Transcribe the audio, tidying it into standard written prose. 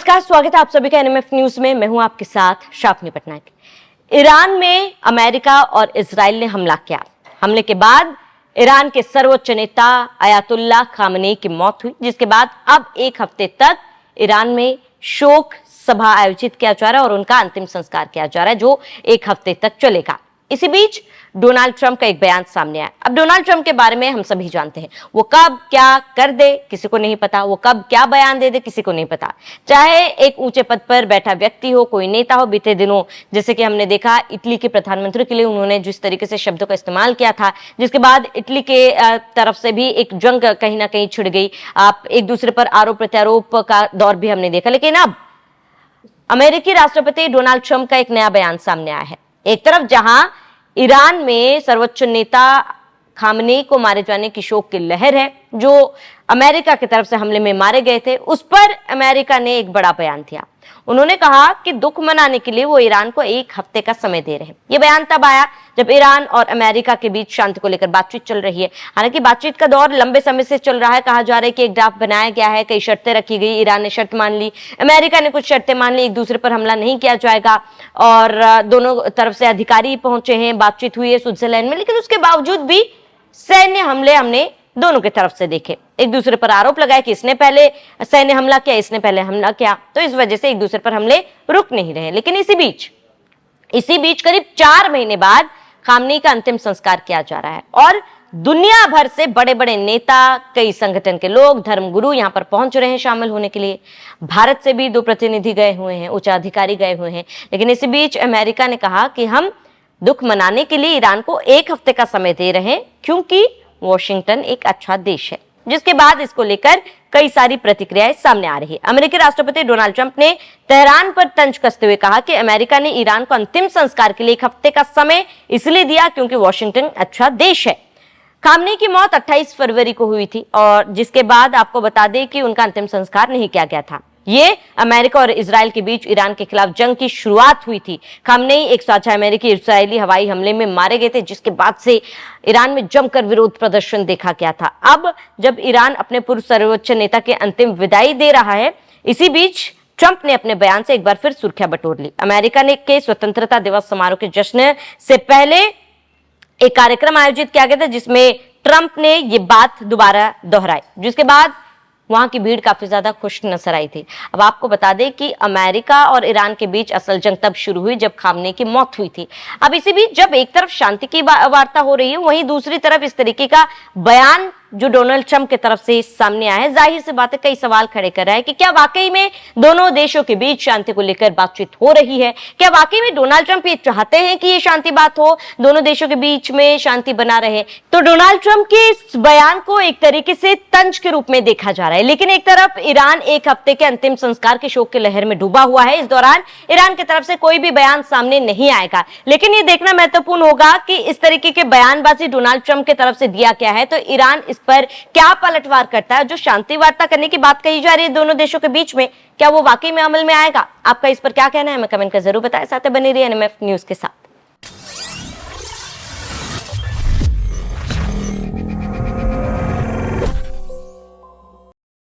नमस्कार, स्वागत है आप सभी का एनएमएफ न्यूज में। मैं हूं आपके साथ शापनी पटनायक। ईरान में अमेरिका और इजराइल ने हमला किया। हमले के बाद ईरान के सर्वोच्च नेता अयातुल्लाह खामनेई की मौत हुई, जिसके बाद अब एक हफ्ते तक ईरान में शोक सभा आयोजित किया जा रहा है और उनका अंतिम संस्कार किया जा रहा है, जो एक हफ्ते तक चलेगा। इसी बीच डोनाल्ड ट्रंप का एक बयान सामने आया। अब डोनाल्ड ट्रंप के बारे में हम सभी जानते हैं, वो कब क्या कर दे किसी को नहीं पता, वो कब क्या बयान दे दे किसी को नहीं पता। चाहे एक ऊंचे पद पर बैठा व्यक्ति हो, कोई नेता हो, बीते दिनों जैसे कि हमने देखा इटली के प्रधानमंत्री के लिए उन्होंने जिस तरीके से शब्दों का इस्तेमाल किया था, जिसके बाद इटली के तरफ से भी एक जंग कहीं ना कहीं छिड़ गई। आप एक दूसरे पर आरोप प्रत्यारोप का दौर भी हमने देखा। लेकिन अब अमेरिकी राष्ट्रपति डोनाल्ड ट्रंप का एक नया बयान सामने आया है। एक तरफ जहां ईरान में सर्वोच्च नेता खामनेई को मारे जाने की शोक की लहर है, जो अमेरिका की तरफ से हमले में मारे गए थे, उस पर अमेरिका ने एक बड़ा बयान दिया। उन्होंने कहा कि दुख मनाने के लिए वो ईरान को एक हफ्ते का समय दे रहे हैं। ये बयान तब आया जब ईरान और अमेरिका के बीच शांति को लेकर बातचीत चल रही है। हालांकि बातचीत का दौर लंबे समय से चल रहा है। कहा जा रहा है कि एक ड्राफ्ट बनाया गया है, कई शर्तें रखी गई, ईरान ने शर्त मान ली, अमेरिका ने कुछ शर्तें मान ली, एक दूसरे पर हमला नहीं किया जाएगा और दोनों तरफ से अधिकारी पहुंचे हैं, बातचीत हुई है स्विट्जरलैंड में। लेकिन उसके बावजूद भी सैन्य हमले हमने दोनों की तरफ से देखे। एक दूसरे पर आरोप लगाए कि इसने पहले सैन्य हमला किया, इसने पहले हमला किया, तो इस वजह से एक दूसरे पर हमले रुक नहीं रहे। लेकिन इसी बीच करीब 4 महीने बाद खामनेई का अंतिम संस्कार किया जा रहा है और दुनिया भर से बड़े बड़े नेता, कई संगठन के लोग, धर्मगुरु यहां पर पहुंच रहे हैं शामिल होने के लिए। भारत से भी 2 प्रतिनिधि गए हुए हैं, उच्च अधिकारी गए हुए हैं। लेकिन इसी बीच अमेरिका ने कहा कि हम दुख मनाने के लिए ईरान को एक हफ्ते का समय दे रहे हैं, क्योंकि वॉशिंगटन एक अच्छा देश है। जिसके बाद इसको लेकर कई सारी प्रतिक्रियाएं सामने आ रही है। अमेरिकी राष्ट्रपति डोनाल्ड ट्रंप ने तेहरान पर तंज कसते हुए कहा कि अमेरिका ने ईरान को अंतिम संस्कार के लिए एक हफ्ते का समय इसलिए दिया क्योंकि वॉशिंगटन अच्छा देश है। खामनेई की मौत 28 फरवरी को हुई थी और जिसके बाद आपको बता दें कि उनका अंतिम संस्कार नहीं किया गया था। ये अमेरिका और इजराइल के बीच ईरान के खिलाफ जंग की शुरुआत हुई थी। खामनेई एक साझा अमेरिकी इजरायली हवाई हमले में मारे गए थे, जिसके बाद से ईरान में जमकर विरोध प्रदर्शन देखा गया था। अब जब ईरान अपने पूर्व सर्वोच्च नेता के अंतिम विदाई दे रहा है, इसी बीच ट्रंप ने अपने बयान से एक बार फिर सुर्खियां बटोर ली। अमेरिका ने के स्वतंत्रता दिवस समारोह के जश्न से पहले एक कार्यक्रम आयोजित किया गया था, जिसमें ट्रंप ने ये बात दोबारा दोहराई, जिसके बाद वहां की भीड़ काफी ज्यादा खुश नजर आई थी। अब आपको बता दें कि अमेरिका और ईरान के बीच असल जंग तब शुरू हुई जब खामनेई की मौत हुई थी। अब इसी बीच जब एक तरफ शांति की वार्ता हो रही है, वहीं दूसरी तरफ इस तरीके का बयान जो डोनाल्ड ट्रंप की तरफ से सामने आया है, जाहिर सी बात है कई सवाल खड़े कर रहा है कि क्या वाकई में दोनों देशों के बीच शांति को लेकर बातचीत हो रही है? क्या वाकई में डोनाल्ड ट्रंप ये चाहते हैं कि ये शांति बात हो, दोनों देशों के बीच में शांति बना रहे? तो डोनाल्ड ट्रंप के इस बयान को एक तरीके से तंज के रूप में देखा जा रहा है। लेकिन एक तरफ ईरान एक हफ्ते के अंतिम संस्कार की शोक की लहर में डूबा हुआ है। इस दौरान ईरान की तरफ से कोई भी बयान सामने नहीं आएगा। लेकिन ये देखना महत्वपूर्ण होगा कि इस तरीके के बयानबाजी डोनाल्ड ट्रंप की तरफ से दिया गया है तो ईरान इस पर क्या पलटवार करता है। जो शांति वार्ता करने की बात कही जा रही है दोनों देशों के बीच में, क्या वो वाकई में अमल में आएगा? आपका इस पर क्या कहना है, हमें कमेंट कर जरूर बताएं। साथ ही बने रहिए एनएमएफ न्यूज के साथ।